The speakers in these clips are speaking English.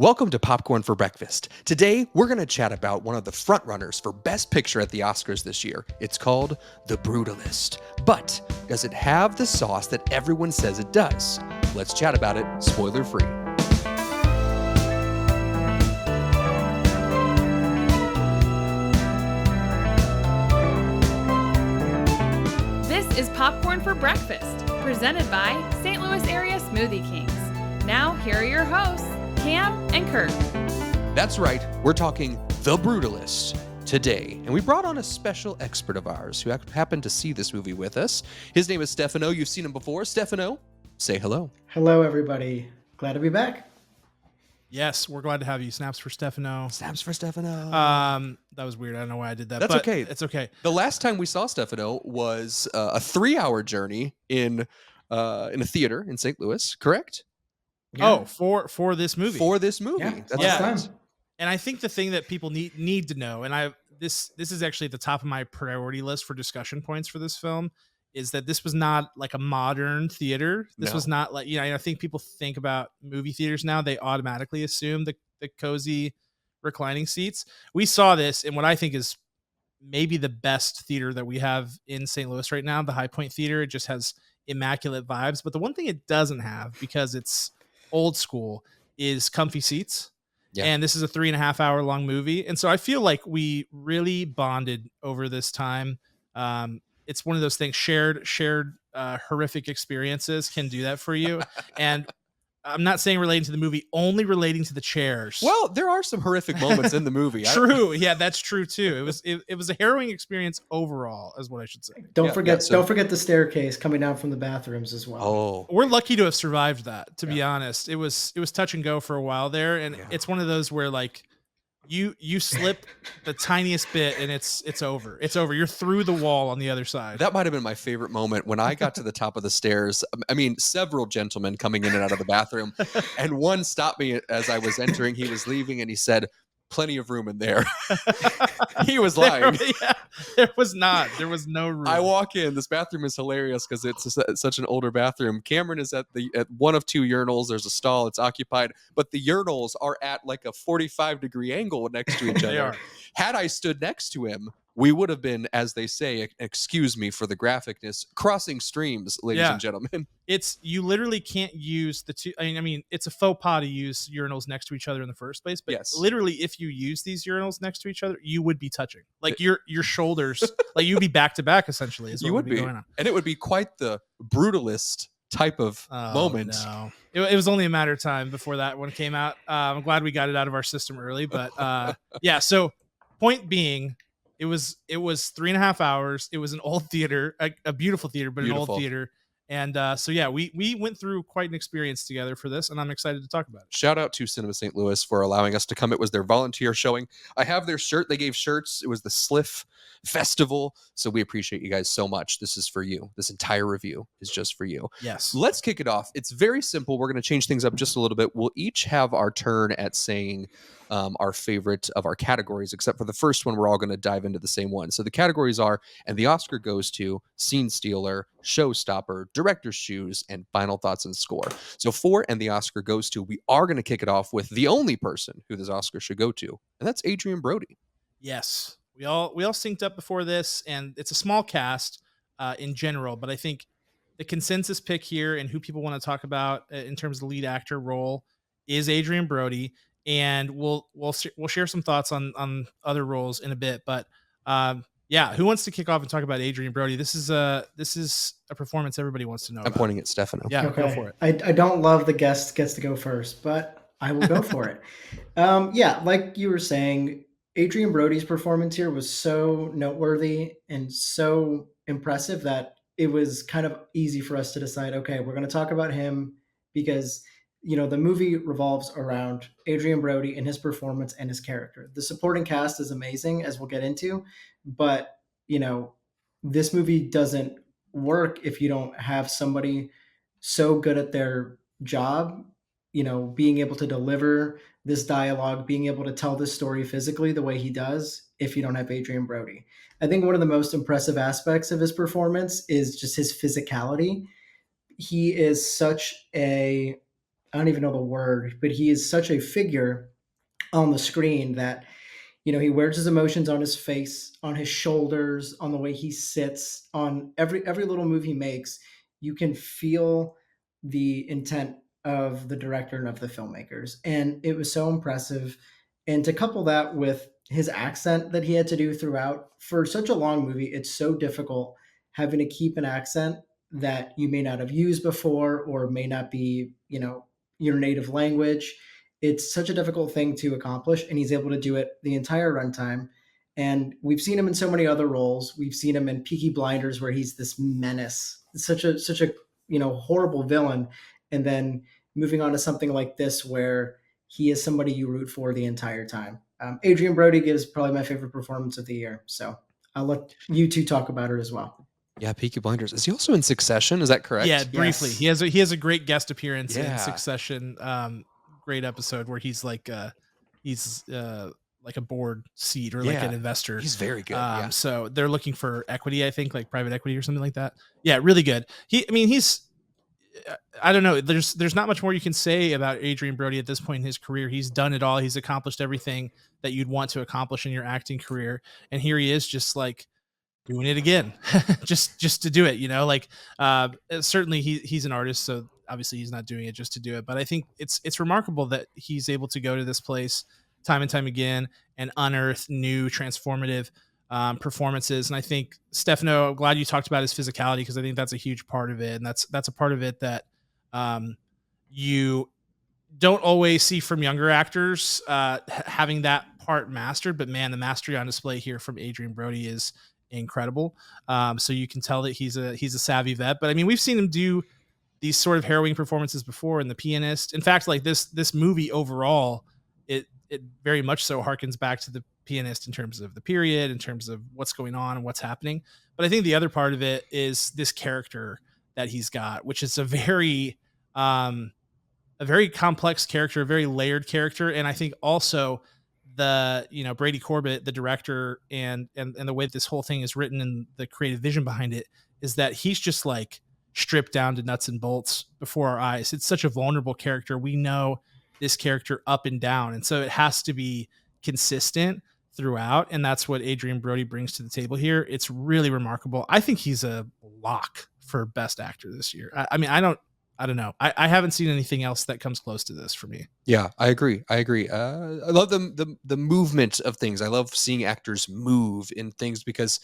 Welcome to Popcorn for Breakfast. Today, we're going to chat about one of the frontrunners for Best Picture at the Oscars this year. It's called The Brutalist. But does it have the sauce that everyone says it does? Let's chat about it, spoiler free. This is Popcorn for Breakfast, presented by St. Louis Area Smoothie Kings. Now, here are your hosts, Cam and Kirk. That's right, we're talking The Brutalist today. And we brought on a special expert of ours who happened to see this movie with us. His name is Stefano. You've seen him before. Stefano, say hello. Hello, everybody. Glad to be back. Yes, we're glad to have you. Snaps for Stefano. Snaps for Stefano. That was weird. I don't know why I did that. That's but okay. It's okay. The last time we saw Stefano was a 3-hour journey in a theater in St. Louis, correct? Yeah. Oh, for this movie. For this movie. Yeah, That's right. And I think the thing that people need to know, and this is actually at the top of my priority list for discussion points for this film, is that this was not like a modern theater. This was not like, I think people think about movie theaters now, they automatically assume the cozy reclining seats. We saw this in what I think is maybe the best theater that we have in St. Louis right now, the High Point Theater. It just has immaculate vibes. But the one thing it doesn't have, because it's old school, is comfy seats. Yeah. And this is a 3.5 hour long movie. And so I feel like we really bonded over this time. It's one of those things, shared horrific experiences can do that for you. And I'm not saying relating to the movie, only relating to the chairs. Well, there are some horrific moments in the movie. True. Yeah, that's true too. It was a harrowing experience overall, is what I should say. Don't forget the staircase coming down from the bathrooms as well. Oh, we're lucky to have survived that, to be honest. It was touch and go for a while there. And it's one of those where like you slip the tiniest bit and it's over. It's over. You're through the wall on the other side. That might have been my favorite moment when I got to the top of the stairs. I mean, several gentlemen coming in and out of the bathroom, and one stopped me as I was entering. He was leaving and he said, "Plenty of room in there." He was lying. There was not. There was no room. I walk in. This bathroom is hilarious because it's such an older bathroom. Cameron is at one of two urinals. There's a stall. It's occupied, but the urinals are at like a 45-degree angle next to each other. Are. Had I stood next to him, we would have been, as they say, excuse me for the graphicness, crossing streams, ladies and gentlemen. You literally can't use the two. I mean, it's a faux pas to use urinals next to each other in the first place. But literally, if you use these urinals next to each other, you would be touching, like your shoulders, like you'd be back to back essentially. Is what would be going on, and it would be quite the brutalist type of moment. No. It was only a matter of time before that one came out. I'm glad we got it out of our system early, but yeah. So point being, it was 3.5 hours. It was an old theater, a beautiful theater, but an old theater. And so, yeah, we went through quite an experience together for this, and I'm excited to talk about it. Shout out to Cinema St. Louis for allowing us to come. It was their volunteer showing. I have their shirt. They gave shirts. It was the Sliff Festival. So we appreciate you guys so much. This is for you. This entire review is just for you. Yes. Let's kick it off. It's very simple. We're going to change things up just a little bit. We'll each have our turn at saying our favorite of our categories, except for the first one, we're all going to dive into the same one. So the categories are, and the Oscar goes to, scene stealer, showstopper, director's shoes, and final thoughts and score. So for and the Oscar goes to, we are going to kick it off with the only person who this Oscar should go to, and that's Adrien Brody. Yes, we all synced up before this, and it's a small cast in general, but I think the consensus pick here and who people want to talk about in terms of the lead actor role is Adrien Brody. And we'll share some thoughts on other roles in a bit, but who wants to kick off and talk about Adrien Brody? This is a performance everybody wants to know. I'm pointing at Stefano. Yeah, okay. Go for it. I don't love the guest gets to go first, but I will go for it. Like you were saying, Adrien Brody's performance here was so noteworthy and so impressive that it was kind of easy for us to decide, okay, we're going to talk about him because the movie revolves around Adrien Brody and his performance and his character. The supporting cast is amazing, as we'll get into, but, this movie doesn't work if you don't have somebody so good at their job, being able to deliver this dialogue, being able to tell this story physically the way he does, if you don't have Adrien Brody. I think one of the most impressive aspects of his performance is just his physicality. He is such a I don't even know the word, but he is such a figure on the screen that he wears his emotions on his face, on his shoulders, on the way he sits, on every little move he makes. You can feel the intent of the director and of the filmmakers, and it was so impressive. And to couple that with his accent that he had to do throughout for such a long movie, it's so difficult having to keep an accent that you may not have used before or may not be, your native language. It's such a difficult thing to accomplish, and he's able to do it the entire runtime. And we've seen him in so many other roles. We've seen him in Peaky Blinders, where he's this menace, such a horrible villain, and then moving on to something like this, where he is somebody you root for the entire time. Adrien Brody gives probably my favorite performance of the year. So I'll let you two talk about it as well. Yeah, Peaky Blinders. Is he also in Succession? Is that correct? Yeah, briefly. Yes. He has a great guest appearance Yeah. in Succession. Great episode where he's like a board seat or like an investor. He's very good. So they're looking for equity, I think, like private equity or something like that. Yeah, really good. He's I don't know. There's not much more you can say about Adrien Brody at this point in his career. He's done it all. He's accomplished everything that you'd want to accomplish in your acting career, and here he is, just like doing it again, just to do it. Certainly he's an artist, so obviously he's not doing it just to do it. But I think it's remarkable that he's able to go to this place time and time again and unearth new transformative performances. And I think, Stefano, I'm glad you talked about his physicality, because I think that's a huge part of it, and that's a part of it that you don't always see from younger actors having that part mastered. But man, the mastery on display here from Adrien Brody is incredible. So you can tell that he's a savvy vet. But I mean, we've seen him do these sort of harrowing performances before in The Pianist. In fact, like this movie overall, it very much so harkens back to The Pianist in terms of the period, in terms of what's going on and what's happening. But I think the other part of it is this character that he's got, which is a very complex character, a very layered character. And I think also Brady Corbet, the director, and the way this whole thing is written and the creative vision behind it, is that he's just like stripped down to nuts and bolts before our eyes. It's such a vulnerable character. We know this character up and down, and so it has to be consistent throughout, and that's what Adrien Brody brings to the table here. It's really remarkable. I think he's a lock for best actor this year. I mean, I don't know. I haven't seen anything else that comes close to this for me. Yeah, I agree. I love the movement of things. I love seeing actors move in things, because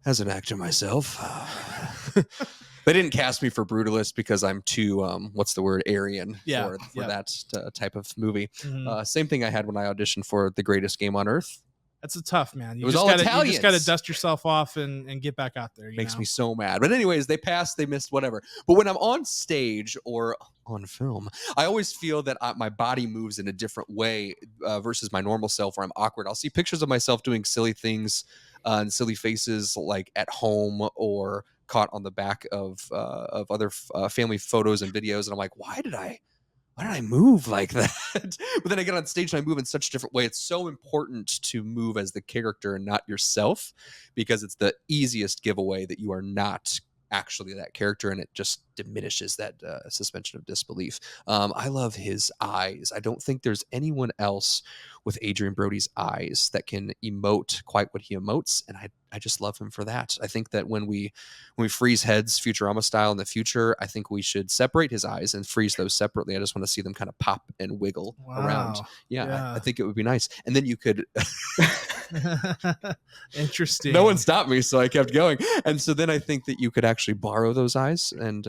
as an actor myself, they didn't cast me for Brutalist because I'm too Aryan for that type of movie. Mm-hmm. Same thing I had when I auditioned for The Greatest Game on Earth. That's a tough, man. You just got to dust yourself off and get back out there. Makes me so mad. But anyways, they passed, they missed, whatever. But when I'm on stage or on film, I always feel that my body moves in a different way versus my normal self, where I'm awkward. I'll see pictures of myself doing silly things and silly faces, like at home or caught on the back of other family photos and videos. And I'm like, why did I move like that? But then I get on stage and I move in such a different way. It's so important to move as the character and not yourself, because it's the easiest giveaway that you are not actually that character, and it just diminishes that suspension of disbelief. I love his eyes. I don't think there's anyone else with Adrien Brody's eyes that can emote quite what he emotes, and I just love him for that. I think that when we freeze heads Futurama style in the future, I think we should separate his eyes and freeze those separately. I just want to see them kind of pop and wiggle around. Yeah. I think it would be nice. And then you could Interesting. No one stopped me, so I kept going. And so then I think that you could actually borrow those eyes and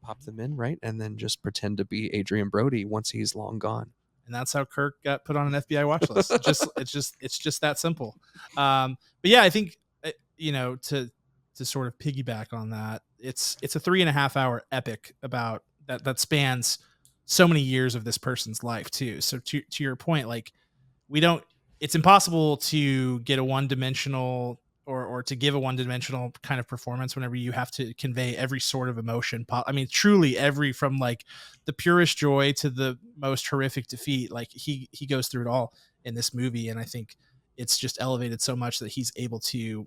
pop them in, right? And then just pretend to be Adrien Brody once he's long gone. And that's how Kirk got put on an FBI watch list. It's just that simple. But yeah, I think to sort of piggyback on that, it's a 3.5 hour epic about that spans so many years of this person's life too. So to your point, like it's impossible to get a one-dimensional or to give a one-dimensional kind of performance whenever you have to convey every sort of emotion. I mean, truly every, from like the purest joy to the most horrific defeat. Like he goes through it all in this movie. And I think it's just elevated so much that he's able to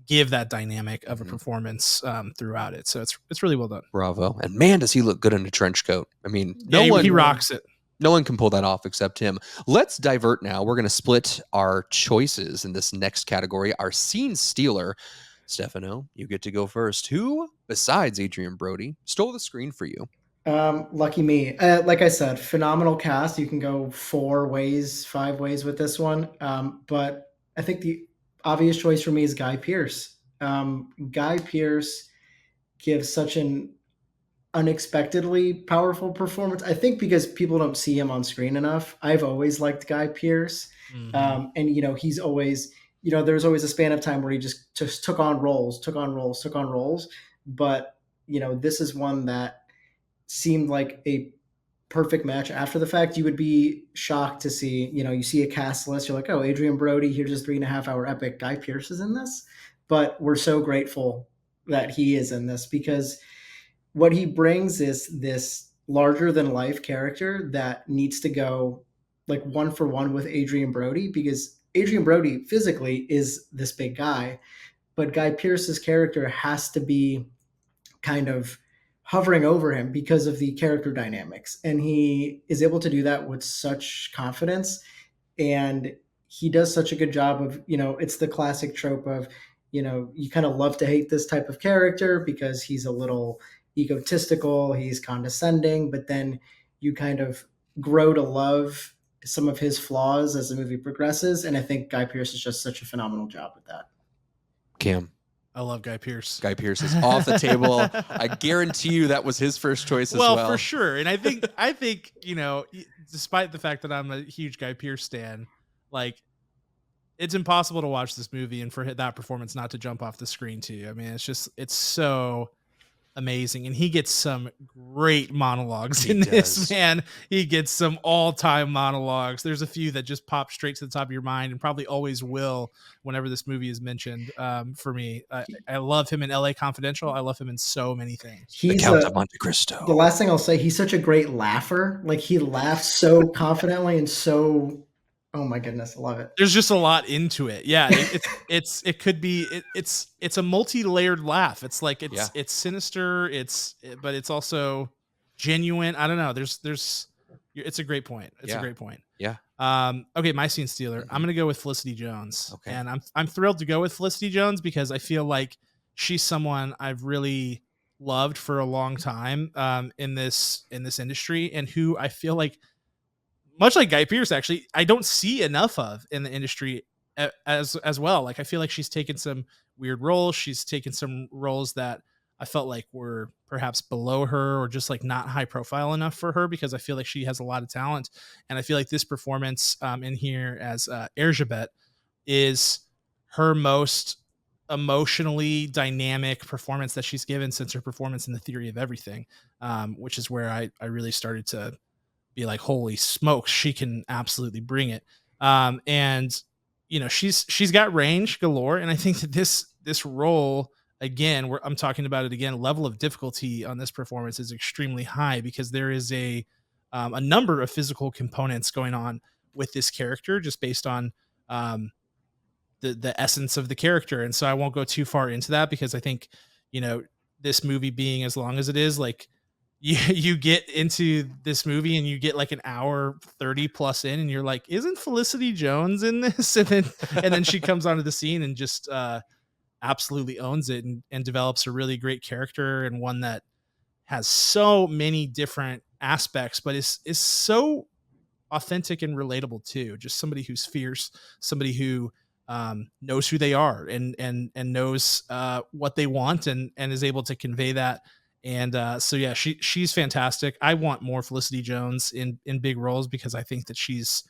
give that dynamic of a performance throughout it. So it's really well done. Bravo. And man, does he look good in a trench coat. I mean, He rocks it. No one can pull that off except him. Let's divert now. We're going to split our choices in this next category. Our scene stealer. Stefano, you get to go first. Who, besides Adrien Brody, stole the screen for you? Lucky me. Like I said, phenomenal cast. You can go 4 ways, 5 ways with this one. But I think the obvious choice for me is Guy Pearce. Guy Pearce gives such an unexpectedly powerful performance. I think because people don't see him on screen enough. I've always liked Guy Pearce. And, he's always, there's always a span of time where he just took on roles. But, this is one that seemed like a perfect match after the fact. You would be shocked to see, you see a cast list. You're like, oh, Adrien Brody, here's his 3.5 hour epic. Guy Pearce is in this. But we're so grateful that he is in this, because what he brings is this larger than life character that needs to go like 1 for 1 with Adrien Brody, because Adrien Brody physically is this big guy, but Guy Pearce's character has to be kind of hovering over him because of the character dynamics. And he is able to do that with such confidence. And he does such a good job of, it's the classic trope of, you kind of love to hate this type of character because he's a little egotistical, he's condescending, but then you kind of grow to love some of his flaws as the movie progresses. And I think Guy Pearce is just such a phenomenal job with that. Cam. I love Guy Pearce. Guy Pearce is off the table. I guarantee you that was his first choice as well. Well, for sure. And I think, despite the fact that I'm a huge Guy Pearce stan, like, it's impossible to watch this movie and for that performance not to jump off the screen too. I mean, it's so amazing. And he gets some great monologues in this, man. He gets some all-time monologues. There's a few that just pop straight to the top of your mind and probably always will whenever this movie is mentioned. For me, I love him in LA Confidential. I love him in so many things. The Count of Monte Cristo. The last thing I'll say, he's such a great laugher. Like, he laughs so confidently and so, oh my goodness, I love it. There's just a lot into it. Yeah, it's a multi-layered laugh. It's like it's sinister. But it's also genuine. I don't know. It's a great point. It's a great point. Yeah. Okay, my scene stealer. I'm gonna go with Felicity Jones. Okay. And I'm thrilled to go with Felicity Jones because I feel like she's someone I've really loved for a long time in this industry, and who I feel like, much like Guy Pearce, actually, I don't see enough of in the industry as well. Like, I feel like she's taken some weird roles. She's taken some roles that I felt like were perhaps below her or just like not high profile enough for her, because I feel like she has a lot of talent. And I feel like this performance in here as Erzsébet is her most emotionally dynamic performance that she's given since her performance in The Theory of Everything, which is where I really started to be like, holy smokes, she can absolutely bring it. And she's got range galore. And I think that this role, again, where I'm talking about it again, level of difficulty on this performance is extremely high, because there is a number of physical components going on with this character just based on the essence of the character. And so I won't go too far into that, because I think, this movie being as long as it is, like, you get into this movie and you get like an hour 30 plus in, and you're like, isn't Felicity Jones in this? And then she comes onto the scene and just absolutely owns it and develops a really great character, and one that has so many different aspects, but is so authentic and relatable too. Just somebody who's fierce, somebody who knows who they are and knows what they want and is able to convey that. And so yeah, she's fantastic. I want more Felicity Jones in big roles, because I think that she's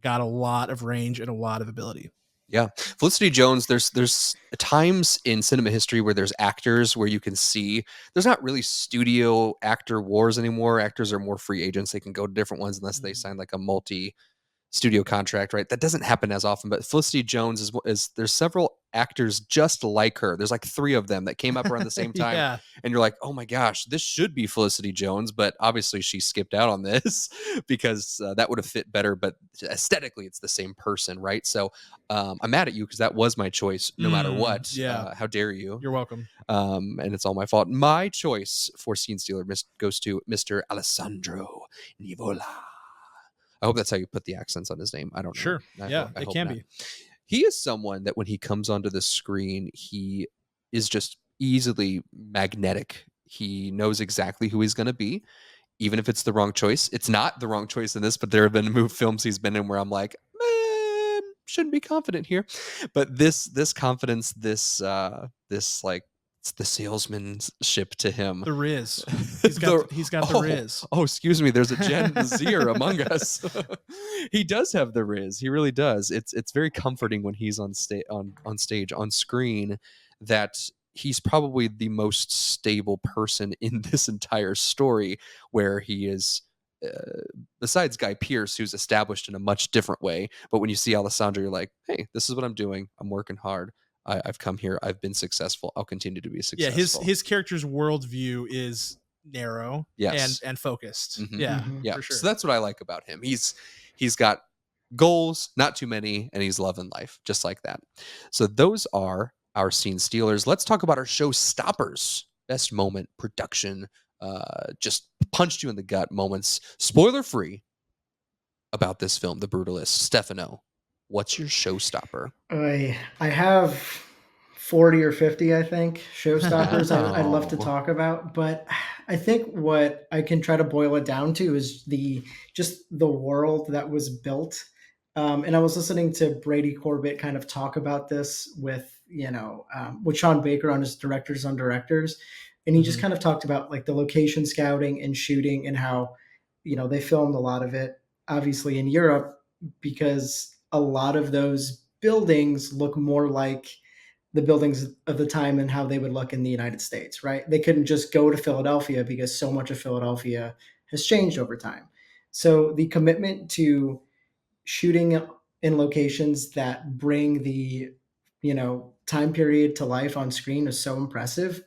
got a lot of range and a lot of ability. Yeah. Felicity Jones, there's times in cinema history where there's actors where you can see there's not really studio actor wars anymore. Actors are more free agents. They can go to different ones unless they sign like a multi-studio contract, right? That doesn't happen as often. But Felicity Jones is there's several actors just like her. There's like 3 of them that came up around the same time. Yeah. And you're like, oh my gosh, this should be Felicity Jones. But obviously she skipped out on this because that would have fit better. But aesthetically, it's the same person, right? So I'm mad at you because that was my choice no matter what. Yeah. How dare you? You're welcome. And it's all my fault. My choice for scene stealer goes to Mr. Alessandro Nivola. I hope that's how you put the accents on his name. I don't know. Sure. I it hope can not. be. He is someone that when he comes onto the screen, he is just easily magnetic. He knows exactly who he's going to be, even if it's the wrong choice. It's not the wrong choice in this, but there have been films he's been in where I'm like, man, shouldn't be confident here. But this confidence, this like, it's the salesmanship to him. The Riz. He's got the Riz. Oh, excuse me. There's a Gen Zer among us. He does have the Riz. He really does. It's very comforting when he's on stage, on screen, that he's probably the most stable person in this entire story, where he is, besides Guy Pearce, who's established in a much different way. But when you see Alessandro, you're like, hey, this is what I'm doing. I'm working hard. I've come here. I've been successful. I'll continue to be successful. Yeah, his character's worldview is narrow, yes, and focused. Mm-hmm. Yeah, yeah. For sure. So that's what I like about him. He's got goals, not too many, and he's loving life, just like that. So those are our scene stealers. Let's talk about our show stoppers. Best moment, production, just punched you in the gut moments, spoiler free, about this film, The Brutalist. Stefano, what's your showstopper? I have 40 or 50, I think, showstoppers I'd love to talk about. But I think what I can try to boil it down to is just the world that was built. And I was listening to Brady Corbet kind of talk about this with Sean Baker on his Directors on Directors. And he just kind of talked about like the location scouting and shooting and how, they filmed a lot of it, obviously in Europe, because a lot of those buildings look more like the buildings of the time and how they would look in the United States, right? They couldn't just go to Philadelphia because so much of Philadelphia has changed over time. So the commitment to shooting in locations that bring the, time period to life on screen is so impressive.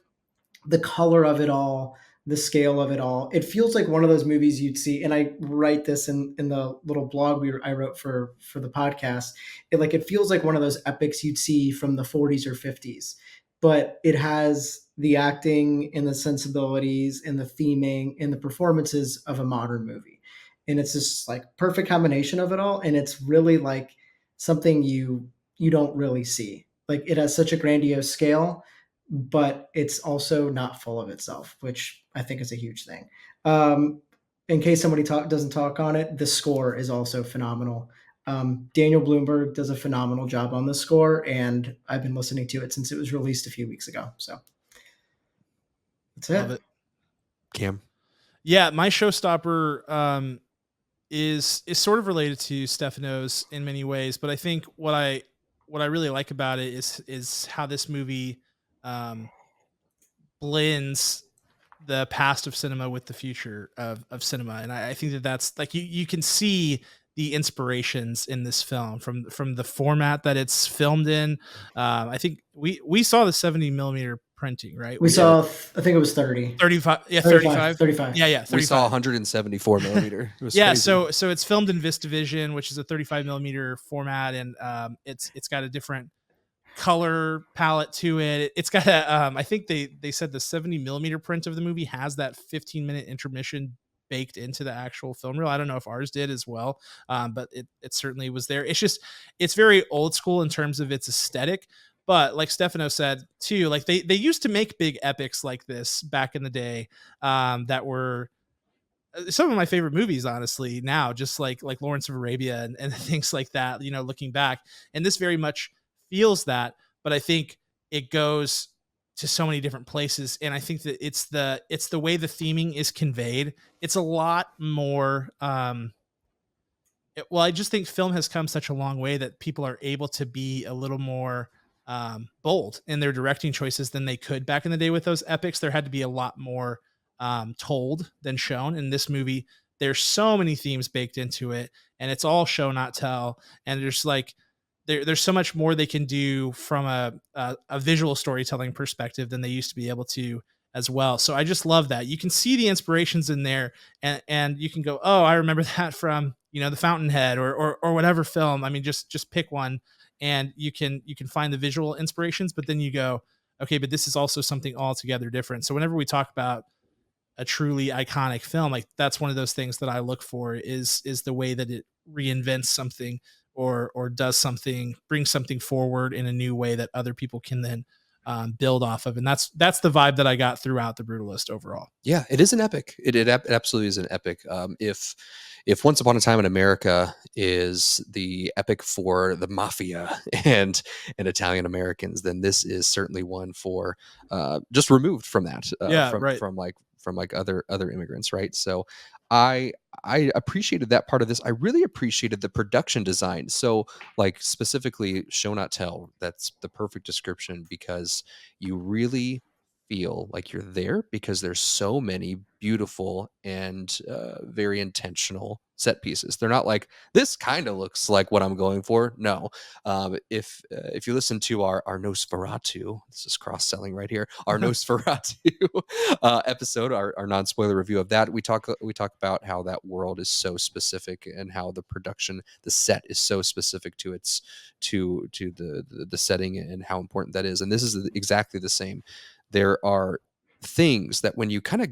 The color of it all, the scale of it all. It feels like one of those movies you'd see, and I write this in the little blog I wrote for the podcast. It feels like one of those epics you'd see from the 40s or 50s, but it has the acting and the sensibilities and the theming and the performances of a modern movie. And it's just like perfect combination of it all. And it's really like something you don't really see. Like it has such a grandiose scale, but it's also not full of itself, which I think is a huge thing. In case somebody doesn't talk on it, the score is also phenomenal. Daniel Bloomberg does a phenomenal job on the score, and I've been listening to it since it was released a few weeks ago. So that's it. Love it. Cam? Yeah, my showstopper is sort of related to Stefano's in many ways, but I think what I really like about it is how this movie blends the past of cinema with the future of cinema. And I think that's like, you can see the inspirations in this film from the format that it's filmed in. I think we saw the 70 millimeter printing, right? We saw, I think it was 35. Yeah. 35. 35. Yeah. 35. We saw 174 millimeter. It was yeah. crazy. So it's filmed in VistaVision, which is a 35 millimeter format. And it's got a different color palette to it. It's got a, I think they said the 70 millimeter print of the movie has that 15-minute intermission baked into the actual film reel. I don't know if ours did as well, but it certainly was there. It's very old school in terms of its aesthetic, but like Stefano said too, like they used to make big epics like this back in the day, that were some of my favorite movies, honestly, now, just like Lawrence of Arabia and things like that, looking back. And this very much feels that, but I think it goes to so many different places. And I think that it's the way the theming is conveyed. It's a lot more, I just think film has come such a long way that people are able to be a little more bold in their directing choices than they could back in the day with those epics. There had to be a lot more told than shown. In this movie, there's so many themes baked into it, and it's all show not tell. And there's like there's so much more they can do from a visual storytelling perspective than they used to be able to as well. So I just love that you can see the inspirations in there, and you can go, oh, I remember that from, the Fountainhead or whatever film. I mean, just pick one, and you can find the visual inspirations, but then you go, okay, but this is also something altogether different. So whenever we talk about a truly iconic film, like that's one of those things that I look for is the way that it reinvents something or does something, brings something forward in a new way that other people can then build off of. And that's the vibe that I got throughout The Brutalist overall. Yeah, it is an epic. It absolutely is an epic. If Once Upon a Time in America is the epic for the mafia and Italian Americans, then this is certainly one for just removed from that. From like other immigrants, right? So I appreciated that part of this. I really appreciated the production design. So like specifically show not tell, that's the perfect description, because you really feel like you're there because there's so many beautiful and very intentional set pieces. They're not like, this kind of looks like what I'm going for. No. If you listen to our Nosferatu, this is cross selling right here, our Nosferatu episode, our non-spoiler review of that, we talk about how that world is so specific and how the production, the set is so specific to its to the setting and how important that is. And this is exactly the same. There are things that when you kind of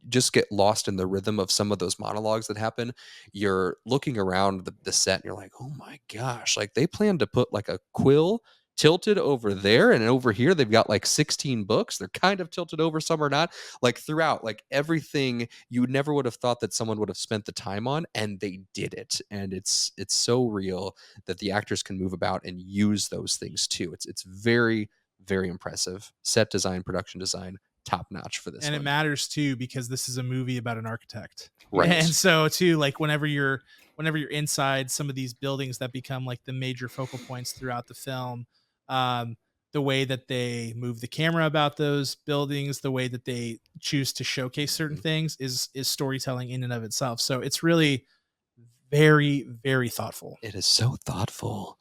just get lost in the rhythm of some of those monologues that happen, you're looking around the set and you're like, oh my gosh, like they plan to put like a quill tilted over there, and over here they've got like 16 books. They're kind of tilted over, some are not. Like throughout, like everything you never would have thought that someone would have spent the time on, and they did it. And it's so real that the actors can move about and use those things too. It's very, very impressive. Set design, production design, top notch for this. And one. It matters too, because this is a movie about an architect. Right. And so too, like whenever you're inside some of these buildings that become like the major focal points throughout the film, the way that they move the camera about those buildings, the way that they choose to showcase certain things is storytelling in and of itself. So it's really very, very thoughtful. It is so thoughtful.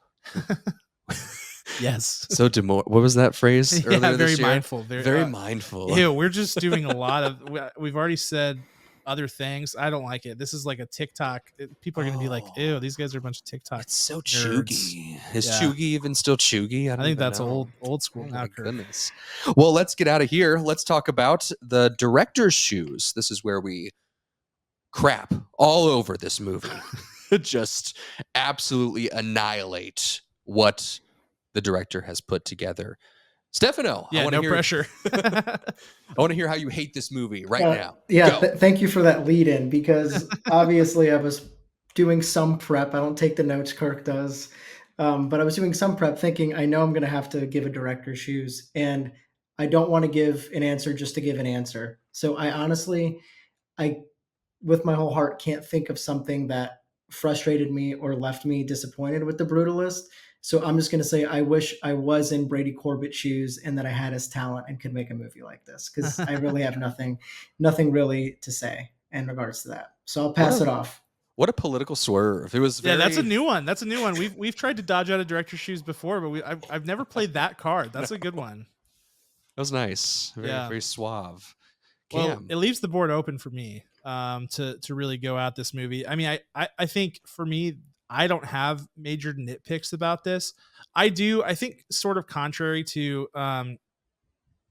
Yes. So what was that phrase earlier very this year? mindful. Very mindful. Ew, we're just doing a lot of, we've already said other things. I don't like it. This is like a TikTok. People are going to be like, ew, these guys are a bunch of TikTok. It's so nerds. chuggy. Is chuggy even still chuggy? I think that's know. old school Oh now. my goodness. Well, let's get out of here. Let's talk about the director's shoes. This is where we crap all over this movie. Just absolutely annihilate what the director has put together. Stefano, yeah, no pressure. I want to hear how you hate this movie right now. Yeah, thank you for that lead in, because obviously I was doing some prep. I don't take the notes Kirk does, but I was doing some prep thinking I know I'm going to have to give a director's shoes, and I don't want to give an answer just to give an answer. So I honestly, with my whole heart, can't think of something that frustrated me or left me disappointed with The Brutalist. So I'm just going to say I wish I was in Brady Corbet's shoes and that I had his talent and could make a movie like this, because I really have nothing really to say in regards to that. So I'll pass it off. What a political swerve! It was very... Yeah, that's a new one. We've tried to dodge out of director's shoes before, but I've never played that card. That's a good one. That was nice. Very suave. Well, Cam. it leaves the board open for me to really go at this movie. I mean, I think for me, I don't have major nitpicks about this. I think sort of contrary to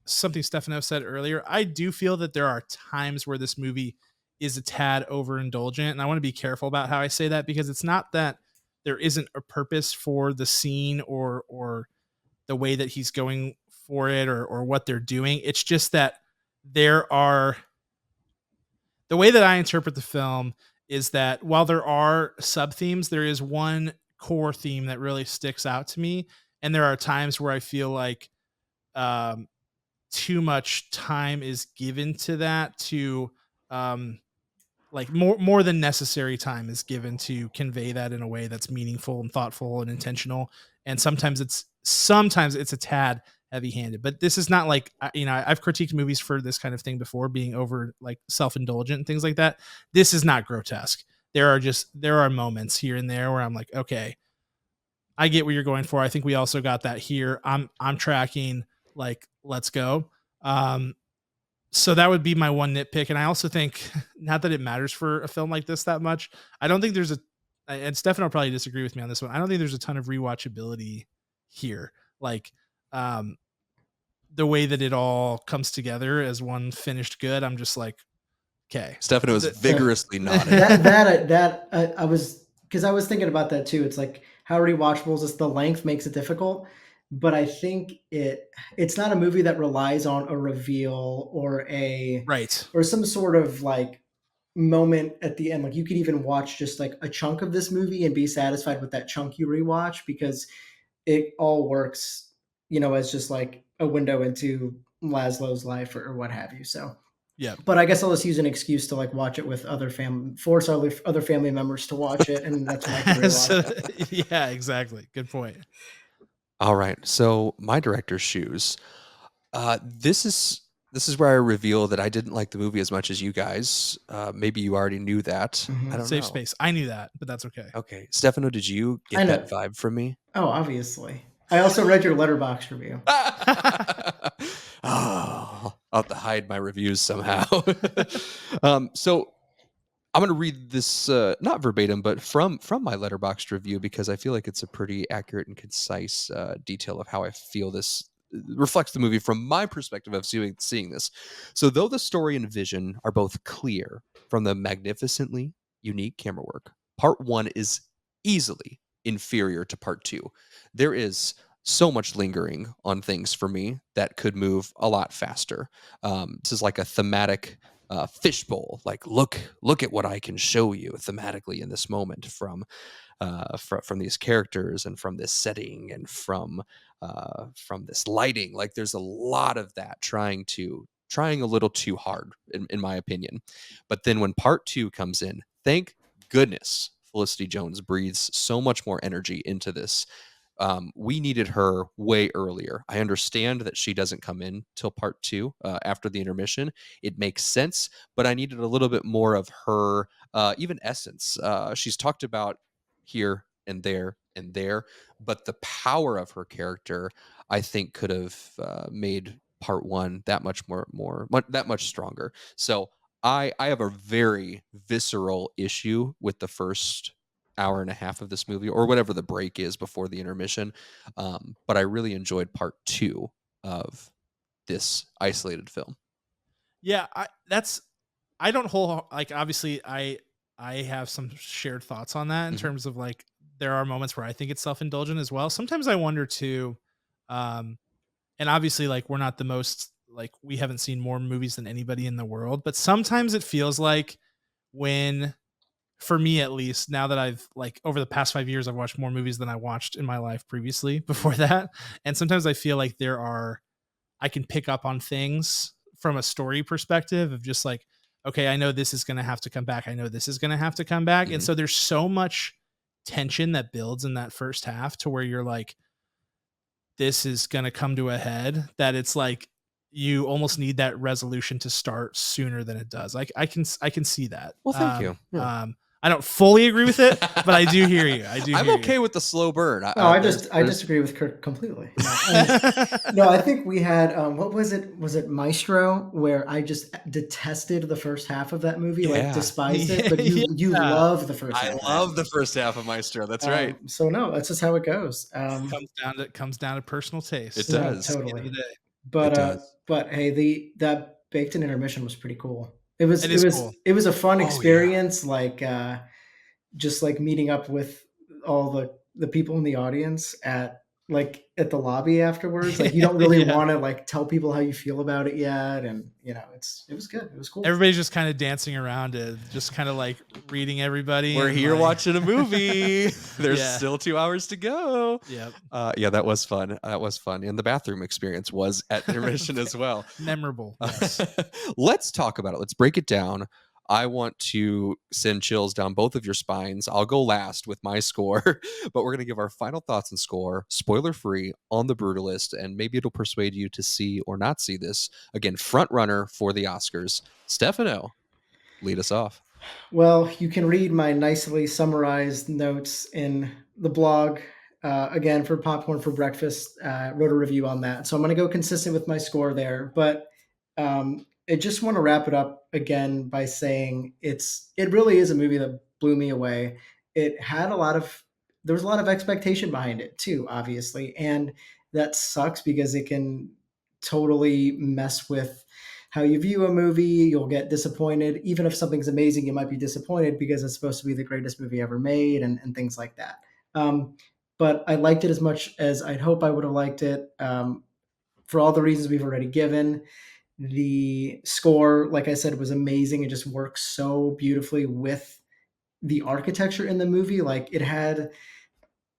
something Stefano said earlier, I do feel that there are times where this movie is a tad overindulgent. And I want to be careful about how I say that, because it's not that there isn't a purpose for the scene or the way that he's going for it or what they're doing. It's just that the way that I interpret the film is that while there are sub themes, there is one core theme that really sticks out to me. And there are times where I feel like too much time is given to that, to like more than necessary time is given to convey that in a way that's meaningful and thoughtful and intentional. And sometimes it's a tad heavy-handed, but this is not like, I've critiqued movies for this kind of thing before, being over like self-indulgent and things like that. This is not grotesque. There are moments here and there where I'm like, okay, I get what you're going for. I think we also got that here. I'm tracking like let's go. So that would be my one nitpick. And I also think not that it matters for a film like this that much. I don't think there's and Stefano will probably disagree with me on this one. I don't think there's a ton of rewatchability here. Like the way that it all comes together as one finished good. I'm just like, okay. Stefano is vigorously nodding. I was, because I was thinking about that too. It's like how rewatchable is this? The length makes it difficult, but I think it's not a movie that relies on a reveal or or some sort of like moment at the end. Like you could even watch just like a chunk of this movie and be satisfied with that chunk you rewatch, because it all works, as just like a window into Laszlo's life or what have you. So yeah, but I guess I'll just use an excuse to like watch it with force other family members to watch it, and that's when I can rewatch it. Yeah, exactly. Good point. All right, so my director's shoes. This is where I reveal that I didn't like the movie as much as you guys. Maybe you already knew that. Mhm. I don't Safe know. space. I knew that, but that's okay. Okay, Stefano, did you I get know. that vibe from me? Oh, obviously. I also read your Letterboxd review. Oh, I'll have to hide my reviews somehow. So I'm going to read this not verbatim, but from my Letterboxd review, because I feel like it's a pretty accurate and concise detail of how I feel this reflects the movie from my perspective of seeing this. So though the story and vision are both clear from the magnificently unique camera work, part 1 is easily inferior to part 2. There is so much lingering on things for me that could move a lot faster. This is like a thematic fishbowl. Like look at what I can show you thematically in this moment from these characters and from this setting and from this lighting. Like there's a lot of that trying a little too hard in my opinion. But then when part 2 comes in, thank goodness Felicity Jones breathes so much more energy into this. We needed her way earlier. I understand that she doesn't come in till part 2 after the intermission. It makes sense, but I needed a little bit more of her, even essence. She's talked about here and there and there, but the power of her character, I think, could have made part 1 that much that much stronger. So I have a very visceral issue with the first hour and a half of this movie, or whatever the break is before the intermission. But I really enjoyed part 2 of this isolated film. Yeah, I don't obviously I have some shared thoughts on that in terms of like there are moments where I think it's self-indulgent as well. Sometimes I wonder too, and obviously like we're not the most, like we haven't seen more movies than anybody in the world, but sometimes it feels like when, for me at least, now that I've like over the past 5 years, I've watched more movies than I watched in my life previously before that. And sometimes I feel like I can pick up on things from a story perspective of just like, okay, I know this is going to have to come back. I know this is going to have to come back. And so there's so much tension that builds in that first half to where you're like, this is going to come to a head, that it's like, you almost need that resolution to start sooner than it does. Like I can see that. Well, thank you. Yeah. I don't fully agree with it, but I do hear you. I'm okay with the slow burn. I disagree with Kirk completely. No, I think we had what was it? Was it Maestro, where I just detested the first half of that movie, like despised it. But you love the first half. I love the first half of Maestro. That's right. So no, that's just how it goes. Comes down to personal taste. It does. Totally. But hey, that baked in intermission was pretty cool. It was a fun experience. Yeah. Like just like meeting up with all the people in the audience at the lobby afterwards. Like you don't really want to like tell people how you feel about it yet, and it was good. It was cool. Everybody's just kind of dancing around it, just kind of like reading everybody. We're here watching a movie. There's still 2 hours to go. Yep. Yeah, that was fun. And the bathroom experience was at intermission as well. Memorable. Yes. Let's talk about it. Let's break it down. I want to send chills down both of your spines. I'll go last with my score, but we're going to give our final thoughts and score, spoiler free, on The Brutalist, and maybe it'll persuade you to see or not see this. Again, front runner for the Oscars. Stefano, lead us off. Well, you can read my nicely summarized notes in the blog again, for Popcorn for Breakfast, wrote a review on that. So I'm going to go consistent with my score there. But I just want to wrap it up again by saying it really is a movie that blew me away. It had there was a lot of expectation behind it too, obviously. And that sucks because it can totally mess with how you view a movie. You'll get disappointed. Even if something's amazing, you might be disappointed because it's supposed to be the greatest movie ever made and things like that. But I liked it as much as I'd hope I would have liked it, for all the reasons we've already given. The score, like I said, was amazing. It just works so beautifully with the architecture in the movie. Like it had,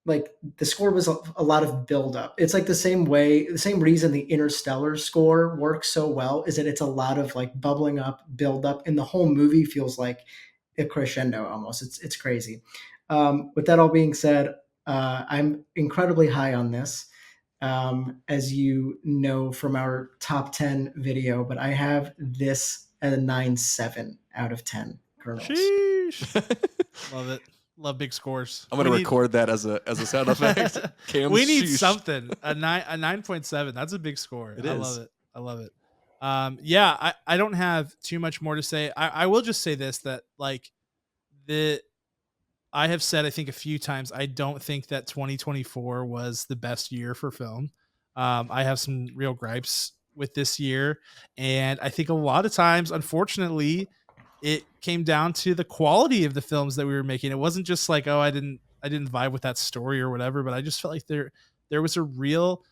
like the score was a lot of build up. It's like the same reason the Interstellar score works so well is that it's a lot of like bubbling up, build up, and the whole movie feels like a crescendo almost. It's crazy. With that all being said, I'm incredibly high on this, as you know from our top 10 video, but I have this at a 9.7 out of 10 kernels. Sheesh. Love it. Love big scores. I'm gonna record that as a sound effect. Cam's we need sheesh. something. A 9.7. That's a big score. It I is. love it. I love it. Yeah, I don't have too much more to say. I will just say this, that like I have said, I think a few times, I don't think that 2024 was the best year for film. I have some real gripes with this year. And I think a lot of times, unfortunately, it came down to the quality of the films that we were making. It wasn't just like, oh, I didn't vibe with that story or whatever, but I just felt like there was a real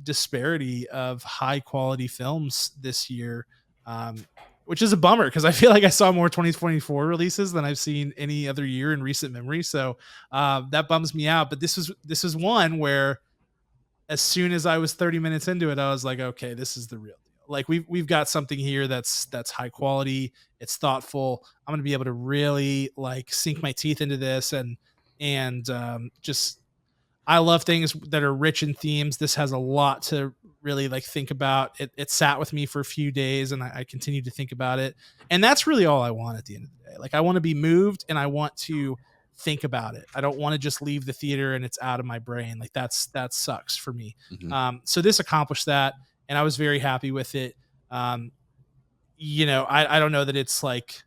disparity of high quality films this year. Which is a bummer because I feel like I saw more 2024 releases than I've seen any other year in recent memory. So that bums me out. But this is one where as soon as I was 30 minutes into it, I was like, okay, this is the real deal. Like we've got something here that's high quality. It's thoughtful. I'm going to be able to really like sink my teeth into this and just, I love things that are rich in themes. This has a lot to really like think about. It sat with me for a few days and I continue to think about it. And that's really all I want at the end of the day. Like I want to be moved and I want to think about it. I don't want to just leave the theater and it's out of my brain. Like that sucks for me. Mm-hmm. So this accomplished that and I was very happy with it. You know, I don't know that it's like,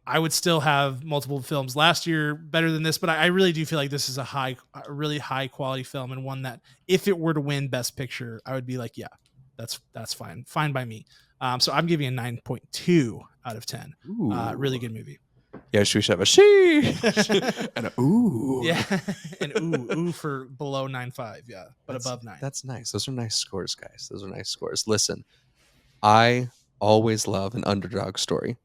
I would still have multiple films last year better than this, but I really do feel like this is a really high quality film and one that if it were to win Best Picture, I would be like, yeah, that's fine by me. So I'm giving a 9.2 out of 10. Really good movie. Yeah, should we have a she and a ooh? Yeah, and ooh for below 9.5. Yeah, but above 9. That's nice. Those are nice scores, guys. Those are nice scores. Listen, I always love an underdog story.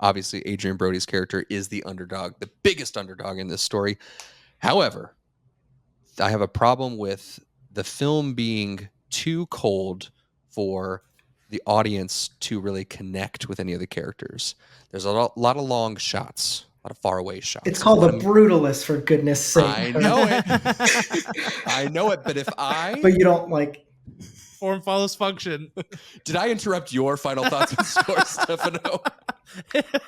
Obviously, Adrien Brody's character is the underdog, the biggest underdog in this story. However, I have a problem with the film being too cold for the audience to really connect with any of the characters. There's a lot of long shots, a lot of faraway shots. It's called The Brutalist, for goodness sake. I know it. I know it, but But you don't like... Form follows function. Did I interrupt your final thoughts on score, Stefano?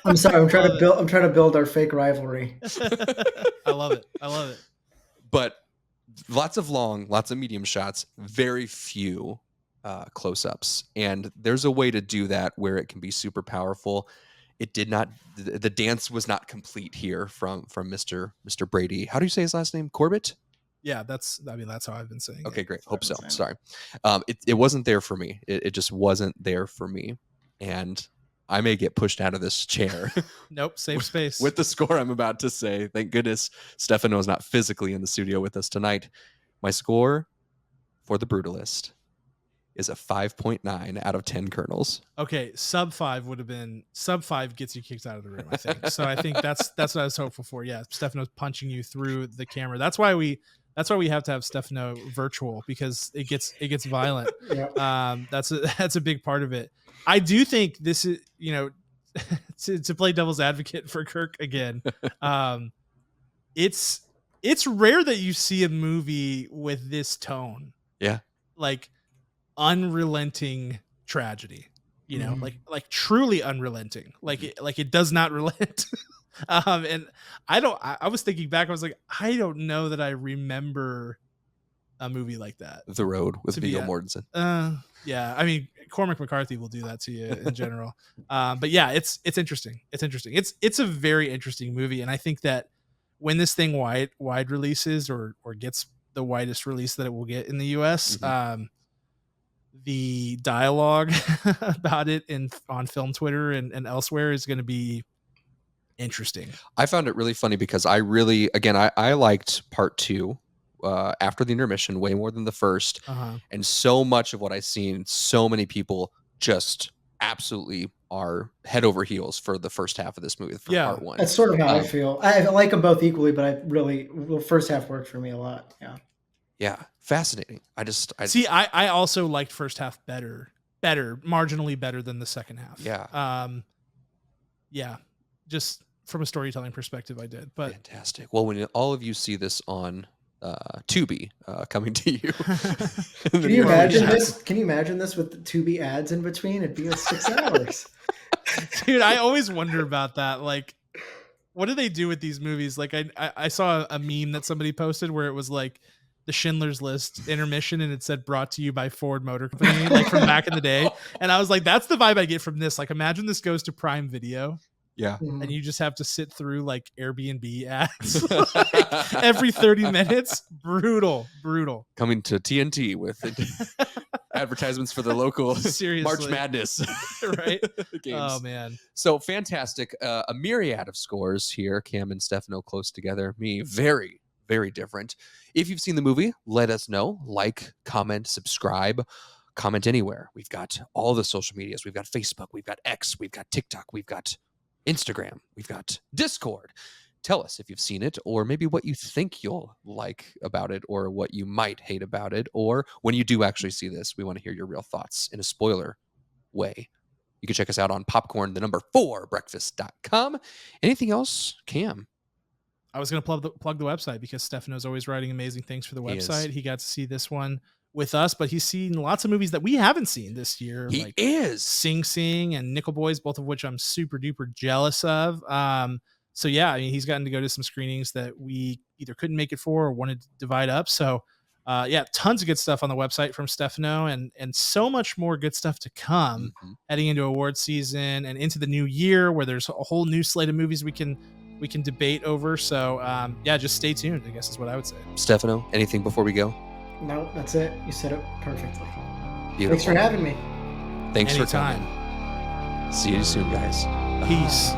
I'm sorry. I'm trying to build our fake rivalry. I love it. But lots of long, lots of medium shots, very few close-ups, and there's a way to do that where it can be super powerful. It did not. The dance was not complete here from Mr. Brady. How do you say his last name? Corbet. Yeah, that's how I've been saying. Okay, great. Hope so. Sorry. It wasn't there for me. It just wasn't there for me. And I may get pushed out of this chair. Nope, save space. With the score I'm about to say. Thank goodness Stefano is not physically in the studio with us tonight. My score for The Brutalist is a 5.9 out of 10 kernels. Okay, sub 5 gets you kicked out of the room, I think. So I think that's what I was hopeful for. Yeah, Stefano's punching you through the camera. That's why we have to have Stefano virtual, because it gets violent. Yeah. That's a big part of it. I do think this is, to play devil's advocate for Kirk again. It's rare that you see a movie with this tone. Yeah. Like unrelenting tragedy, like truly unrelenting. Like it does not relent. And I was thinking back, I was like, I don't know that I remember a movie like that. The Road with To be Viggo a- Mortensen. Yeah, I mean, Cormac McCarthy will do that to you in general. But yeah, it's interesting. It's interesting. It's a very interesting movie, and I think that when this thing wide releases or gets the widest release that it will get in the US, the dialogue about it on film Twitter and elsewhere is going to be interesting. I found it really funny because I liked part 2 after the intermission way more than the first. And so much of what I've seen, so many people just absolutely are head over heels for the first half of this movie for part 1. That's sort of how I feel. I like them both equally, but first half worked for me a lot. Yeah, fascinating. I also liked first half better, marginally better than the second half. Yeah. Just from a storytelling perspective, I did. But fantastic. Well, when all of you see this on Tubi coming to you, can you imagine this? Can you imagine this with the Tubi ads in between? It'd be like 6 hours. Dude, I always wonder about that. Like, what do they do with these movies? Like, I saw a meme that somebody posted where it was like the Schindler's List intermission, and it said brought to you by Ford Motor Company, like from back in the day. And I was like, that's the vibe I get from this. Like, imagine this goes to Prime Video. Yeah. And you just have to sit through like Airbnb ads like, every 30 minutes. Brutal. Coming to TNT with advertisements for the local March Madness. Right? Games. Oh, man. So fantastic. A myriad of scores here. Cam and Stefano close together. Me, very, very different. If you've seen the movie, let us know. Like, comment, subscribe. Comment anywhere. We've got all the social medias. We've got Facebook. We've got X. We've got TikTok. We've got Instagram. We've got Discord. Tell us if you've seen it, or maybe what you think you'll like about it, or what you might hate about it, or when you do actually see this, we want to hear your real thoughts in a spoiler way. You can check us out on popcorn4breakfast.com. Anything else, Cam? I was going to plug the website because Stefano's always writing amazing things for the website. He got to see this one with us, but he's seen lots of movies that we haven't seen this year. He is Sing Sing and Nickel Boys, both of which I'm super duper jealous of. So yeah, I mean, he's gotten to go to some screenings that we either couldn't make it for or wanted to divide up. So yeah, tons of good stuff on the website from Stefano, and so much more good stuff to come heading into award season and into the new year, where there's a whole new slate of movies we can debate over. So yeah, just stay tuned, I guess is what I would say. Stefano, anything before we go? No, that's it. You said it perfectly. Beautiful. Thanks for having me. Thanks Anytime. for coming. See you soon, guys. Peace.